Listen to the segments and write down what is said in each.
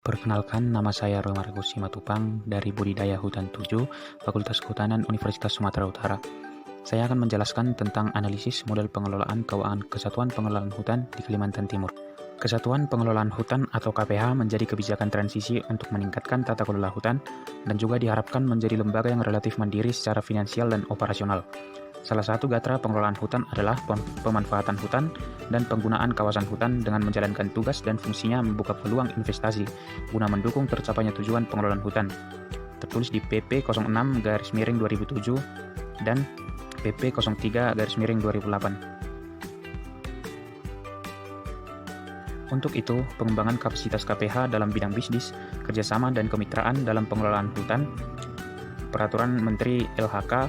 Perkenalkan, nama saya Roy Markus Simatupang dari Budidaya Hutan 7, Fakultas Kehutanan Universitas Sumatera Utara. Saya akan menjelaskan tentang analisis model pengelolaan keuangan Kesatuan Pengelolaan Hutan di Kalimantan Timur. Kesatuan Pengelolaan Hutan atau KPH menjadi kebijakan transisi untuk meningkatkan tata kelola hutan dan juga diharapkan menjadi lembaga yang relatif mandiri secara finansial dan operasional. Salah satu gatra pengelolaan hutan adalah pemanfaatan hutan dan penggunaan kawasan hutan dengan menjalankan tugas dan fungsinya membuka peluang investasi guna mendukung tercapainya tujuan pengelolaan hutan. Tertulis di PP 06/2007 dan PP 03/2008. Untuk itu, pengembangan kapasitas KPH dalam bidang bisnis, kerjasama dan kemitraan dalam pengelolaan hutan, Peraturan Menteri LHK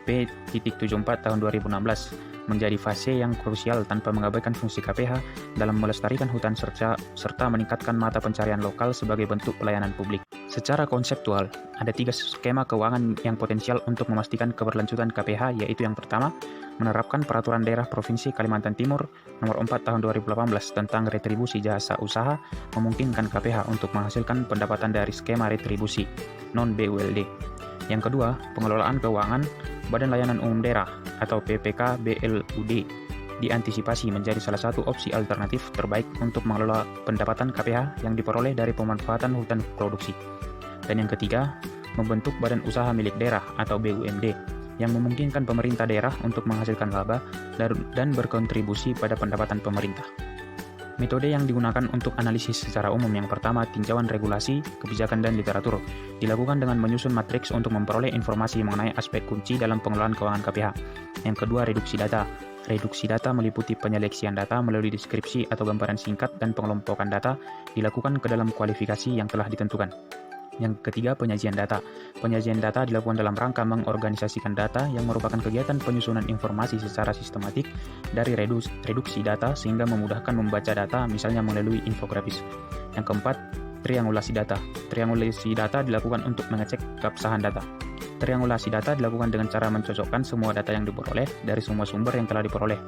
P.74 tahun 2016 menjadi fase yang krusial tanpa mengabaikan fungsi KPH dalam melestarikan hutan serta meningkatkan mata pencarian lokal sebagai bentuk pelayanan publik. Secara konseptual, ada 3 skema keuangan yang potensial untuk memastikan keberlanjutan KPH, yaitu yang pertama, menerapkan Peraturan Daerah Provinsi Kalimantan Timur Nomor 4 Tahun 2018 tentang retribusi jasa usaha memungkinkan KPH untuk menghasilkan pendapatan dari skema retribusi non-BULD. Yang kedua, pengelolaan keuangan Badan Layanan Umum Daerah atau PPK BLUD diantisipasi menjadi salah satu opsi alternatif terbaik untuk mengelola pendapatan KPH yang diperoleh dari pemanfaatan hutan produksi. Dan yang ketiga, membentuk Badan Usaha Milik Daerah atau BUMD yang memungkinkan pemerintah daerah untuk menghasilkan laba dan berkontribusi pada pendapatan pemerintah. Metode yang digunakan untuk analisis secara umum yang pertama, tinjauan regulasi, kebijakan, dan literatur, dilakukan dengan menyusun matriks untuk memperoleh informasi mengenai aspek kunci dalam pengelolaan keuangan KPH. Yang kedua, reduksi data. Reduksi data meliputi penyeleksian data melalui deskripsi atau gambaran singkat dan pengelompokan data dilakukan ke dalam kualifikasi yang telah ditentukan. Yang ketiga, penyajian data. Penyajian data dilakukan dalam rangka mengorganisasikan data yang merupakan kegiatan penyusunan informasi secara sistematik dari reduksi data sehingga memudahkan membaca data misalnya melalui infografis. Yang keempat, triangulasi data. Triangulasi data dilakukan untuk mengecek keabsahan data. Triangulasi data dilakukan dengan cara mencocokkan semua data yang diperoleh dari semua sumber yang telah diperoleh,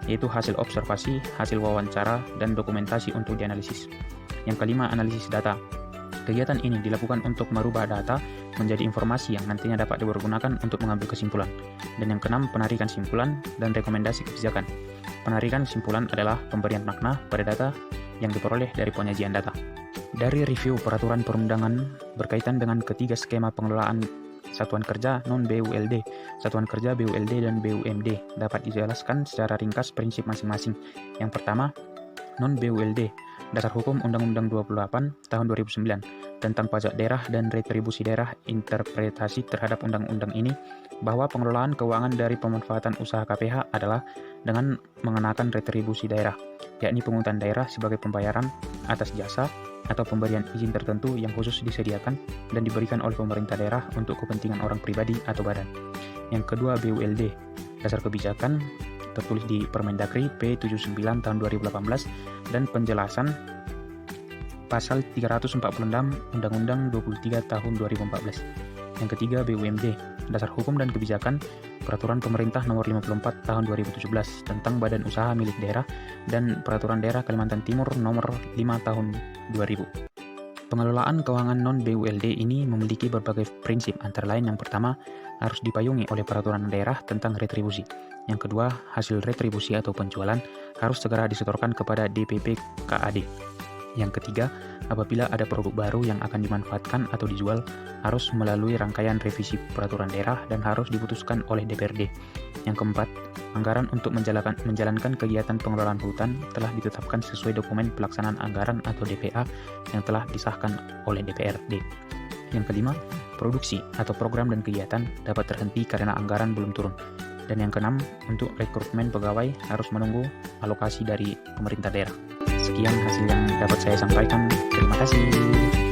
yaitu hasil observasi, hasil wawancara, dan dokumentasi untuk dianalisis. Yang kelima, analisis data. Kegiatan ini dilakukan untuk merubah data menjadi informasi yang nantinya dapat dipergunakan untuk mengambil kesimpulan. Dan yang keenam, penarikan simpulan dan rekomendasi kebijakan. Penarikan simpulan adalah pemberian makna pada data yang diperoleh dari penyajian data. Dari review peraturan perundangan berkaitan dengan ketiga skema pengelolaan satuan kerja non-BULD, satuan kerja BULD, dan BUMD dapat dijelaskan secara ringkas prinsip masing-masing. Yang pertama, non-BULD, Dasar Hukum Undang-Undang 28 Tahun 2009 tentang pajak daerah dan retribusi daerah. Interpretasi terhadap undang-undang ini bahwa pengelolaan keuangan dari pemanfaatan usaha KPH adalah dengan mengenakan retribusi daerah, yakni pungutan daerah sebagai pembayaran atas jasa atau pemberian izin tertentu yang khusus disediakan dan diberikan oleh pemerintah daerah untuk kepentingan orang pribadi atau badan. Yang kedua, BULD, Dasar Kebijakan, tertulis di Permendagri P79 tahun 2018 dan penjelasan pasal 346 Undang-Undang 23 tahun 2014. Yang ketiga, BUMD, Dasar Hukum dan Kebijakan, Peraturan Pemerintah Nomor 54 Tahun 2017 tentang Badan Usaha Milik Daerah dan Peraturan Daerah Kalimantan Timur Nomor 5 Tahun 2000. Pengelolaan keuangan non-BULD ini memiliki berbagai prinsip, antara lain yang pertama, harus dipayungi oleh peraturan daerah tentang retribusi. Yang kedua, hasil retribusi atau penjualan harus segera disetorkan kepada DPP KAD. Yang ketiga, apabila ada produk baru yang akan dimanfaatkan atau dijual, harus melalui rangkaian revisi peraturan daerah dan harus diputuskan oleh DPRD. Yang keempat, anggaran untuk menjalankan kegiatan pengelolaan hutan telah ditetapkan sesuai dokumen pelaksanaan anggaran atau DPA yang telah disahkan oleh DPRD. Yang kelima, produksi atau program dan kegiatan dapat terhenti karena anggaran belum turun. Dan yang keenam, untuk rekrutmen pegawai harus menunggu alokasi dari pemerintah daerah. Sekian hasil yang dapat saya sampaikan. Terima kasih.